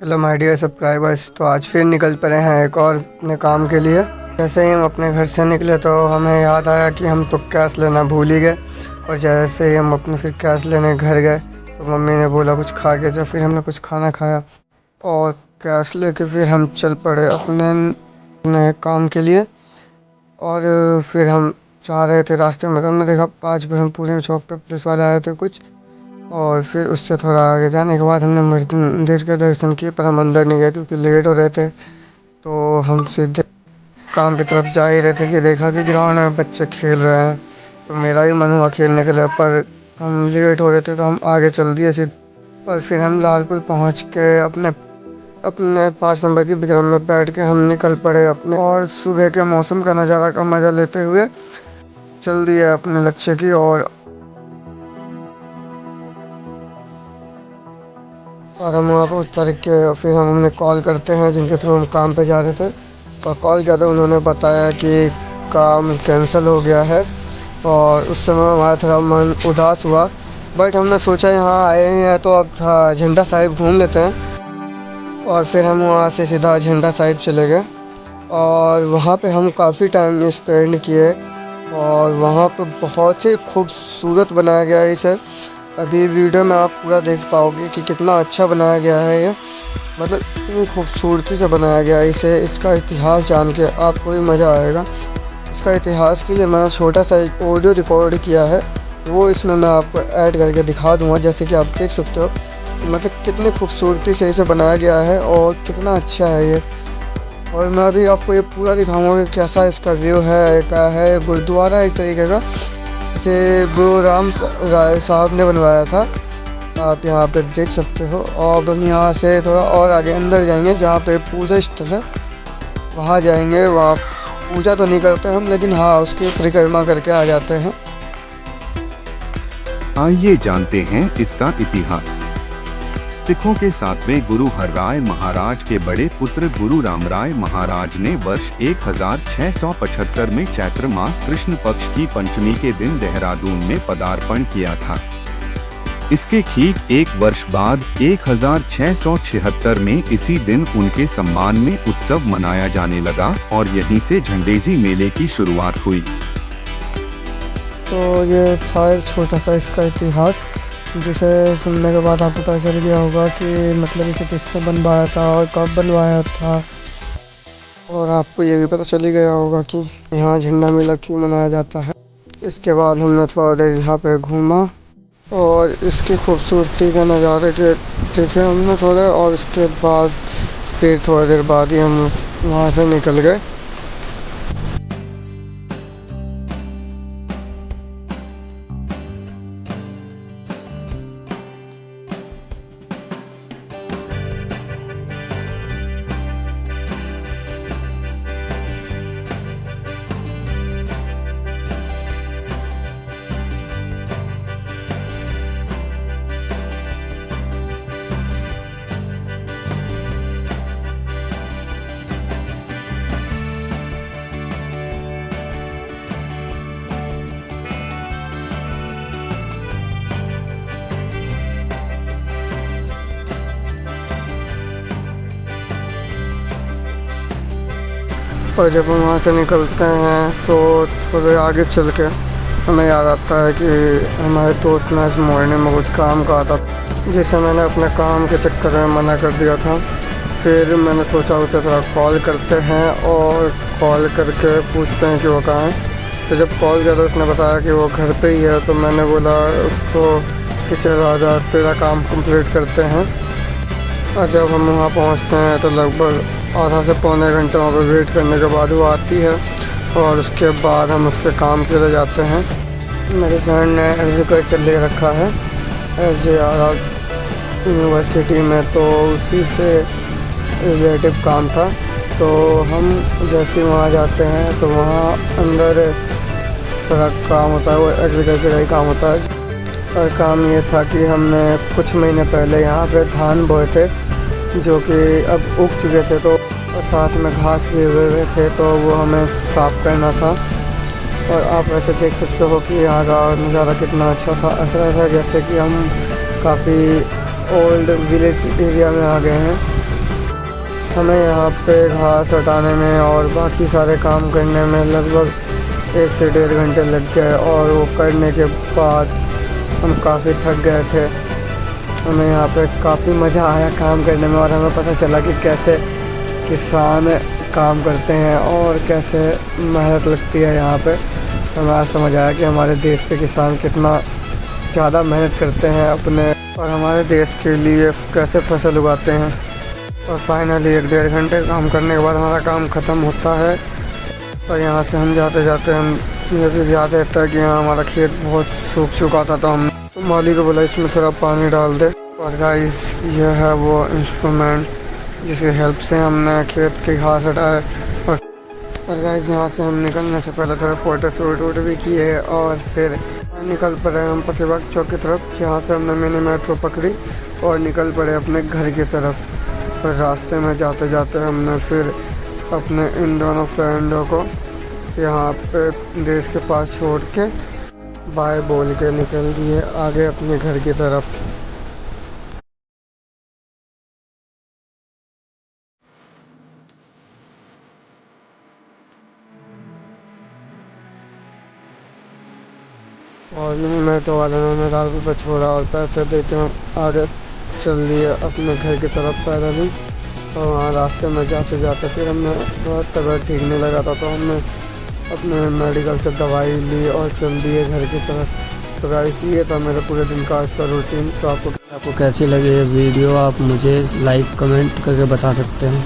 Hello my dear subscribers. तो आज फिर निकल पड़े हैं एक और अपने काम के लिए। जैसे ही हम अपने घर से निकले तो हमें याद आया कि हम तो कैश लेना भूल ही गए। और जैसे ही हम अपने फिर कैश लेने घर गए तो मम्मी ने बोला कुछ खा के जाओ। फिर हमने कुछ खाना खाया और कैश लेके फिर हम चल पड़े अपने नए काम के लिए। और फिर हम जा रहे थे रास्ते में तो हमने देखा 5 ब्रह्मपुरी चौक पे पुलिस वाले आए थे कुछ। और फिर उससे थोड़ा आगे जाने के बाद हमने मंदिर के दर्शन किए, पर हम अंदर नहीं गए क्योंकि लेट हो रहे थे। तो हम सीधे काम की तरफ जा ही रहे थे कि देखा कि ग्राउंड में बच्चे खेल रहे हैं, तो मेरा भी मन हुआ खेलने के लिए, पर हम लेट हो रहे थे तो हम आगे चल दिए सीधे। और फिर हम लालपुर पहुंच के अपने अपने 5 नंबर की विक्रम में बैठ के हम निकल पड़े अपने, और सुबह के मौसम का नज़ारा का मज़ा लेते हुए चल दिए अपने लक्ष्य की ओर। और हम वहाँ पर उतर के फिर हम उन्हें कॉल करते हैं जिनके थ्रू हम काम पे जा रहे थे। और कॉल किया तो उन्होंने बताया कि काम कैंसिल हो गया है। और उस समय हमारा थोड़ा मन उदास हुआ, बट हमने सोचा यहाँ आए हैं तो अब था झंडा साहिब घूम लेते हैं। और फिर हम वहाँ से सीधा झंडा साहिब चले गए और वहाँ पे हम काफ़ी टाइम स्पेंड किए। और वहाँ पे बहुत ही खूबसूरत बनाया गया है इसे। अभी वीडियो में आप पूरा देख पाओगे कि कितना अच्छा बनाया गया है ये, मतलब इतनी खूबसूरती से बनाया गया है इसे। इसका इतिहास जान के आपको भी मज़ा आएगा। इसका इतिहास के लिए मैंने छोटा सा एक ऑडियो रिकॉर्ड किया है, वो इसमें मैं आपको ऐड करके दिखा दूँगा। जैसे कि आप देख सकते हो कि मतलब कितनी खूबसूरती से इसे बनाया गया है और कितना अच्छा है ये। और मैं अभी आपको ये पूरा दिखाऊंगा कि कैसा इसका व्यू है, क्या है। गुरुद्वारा एक तरीके का, इसे गुरु राम राय साहब ने बनवाया था, आप यहाँ पे देख सकते हो। और हम यहाँ से थोड़ा और आगे अंदर जाएंगे जहाँ पे पूजा स्थल है, वहाँ जाएंगे। वहाँ पूजा तो नहीं करते हम, लेकिन हाँ उसकी परिक्रमा करके आ जाते हैं। आइए जानते हैं इसका इतिहास। सिखों के 7वें गुरु हरराय महाराज के बड़े पुत्र गुरु रामराय महाराज ने वर्ष 1675 में चैत्र मास कृष्ण पक्ष की पंचमी के दिन देहरादून में पदार्पण किया था। इसके ठीक एक वर्ष बाद 1676 में इसी दिन उनके सम्मान में उत्सव मनाया जाने लगा और यहीं से झंडेजी मेले की शुरुआत हुई। तो ये था एक छोटा सा इसका इतिहास, जिसे सुनने के बाद आपको पता चल गया होगा कि मतलब इसे किसने बनवाया था और कब बनवाया था। और आपको ये भी पता चल ही गया होगा कि यहाँ झंडा मेला क्यों मनाया जाता है। इसके बाद हमने थोड़ा देर यहाँ पे घूमा और इसकी खूबसूरती के नज़ारे के देखे हमने थोड़े, और इसके बाद फिर थोड़ी देर बाद ही हम वहाँ से निकल गए। और जब हम वहाँ से निकलते हैं तो थोड़े आगे चल के हमें याद आता है कि हमारे दोस्त ने इस मॉर्निंग में कुछ काम कहा था, जिसे मैंने अपने काम के चक्कर में मना कर दिया था। फिर मैंने सोचा उसे थोड़ा कॉल करते हैं और कॉल करके पूछते हैं कि वो कहाँ है। तो जब कॉल किया तो उसने बताया कि वो घर पे ही है। तो मैंने बोला उसको कि चलो आजा तेरा काम कंप्लीट करते हैं। और जब हम वहाँ पहुँचते हैं तो लगभग आधा से पौने घंटे वहाँ पर वेट करने के बाद वो आती है और उसके बाद हम उसके काम के लिए जाते हैं। मेरे फ्रेंड ने एग्रीकल्चर ले रखा है SJR यूनिवर्सिटी में, तो उसी से रिलेटिव काम था। तो हम जैसे ही वहाँ जाते हैं तो वहाँ अंदर थोड़ा काम होता है, वो एग्रीकल्चर का ही काम होता है। और काम ये था कि हमने कुछ महीने पहले यहाँ पे धान बोए थे जो कि अब उग चुके थे, तो साथ में घास भी उगे हुए थे, तो वो हमें साफ़ करना था। और आप वैसे देख सकते हो कि यहाँ का नज़ारा कितना अच्छा था। ऐसा जैसे कि हम काफ़ी ओल्ड विलेज एरिया में आ गए हैं। हमें यहाँ पे घास हटाने में और बाकी सारे काम करने में लगभग 1 से 1.5 घंटे लग गए और वो करने के बाद हम काफ़ी थक गए थे। हमें यहाँ पे काफ़ी मज़ा आया काम करने में और हमें पता चला कि कैसे किसान काम करते हैं और कैसे मेहनत लगती है यहाँ पे। हमें आज समझ आया कि हमारे देश के किसान कितना ज़्यादा मेहनत करते हैं अपने और हमारे देश के लिए कैसे फसल उगाते हैं। और फाइनली 1-1.5 घंटे काम करने के बाद हमारा काम ख़त्म होता है और यहाँ से हम जाते जाते हम ये भी याद रहता है कि यहाँ हमारा खेत बहुत सूख चुका था, तो हम माली को बोला इसमें थोड़ा पानी डाल दे। और गाइस यह है वो इंस्ट्रूमेंट जिसकी हेल्प से हमने खेत की घास हटाए। और गाइस यहाँ से हम निकलने से पहले थोड़ा फ़ोटो शूट भी किए और फिर निकल पड़े हम प्रतिभा चौक की तरफ, जहाँ से हमने मिनी मेट्रो पकड़ी और निकल पड़े अपने घर की तरफ। और रास्ते में जाते जाते हमने फिर अपने इन दोनों फ्रेंडों को यहाँ पे देश के पास छोड़ के बाय बोल के निकल दिए आगे अपने घर की तरफ। और मिनी मेट्रो वाले ने हमें रास्ते पर छोड़ा और पैसे देके हम आगे चल दिए अपने घर की तरफ पैदल ही। और वहाँ रास्ते में जाते जाते फिर हमने बहुत तबीयत ठीक नहीं लगा था, तो हमने अपने मेडिकल से दवाई ली और चल दिए घर की तरफ। तो गाइस ये था मेरे पूरे दिन का आज का रूटीन। तो आपको कैसी लगी ये वीडियो आप मुझे लाइक कमेंट करके बता सकते हैं।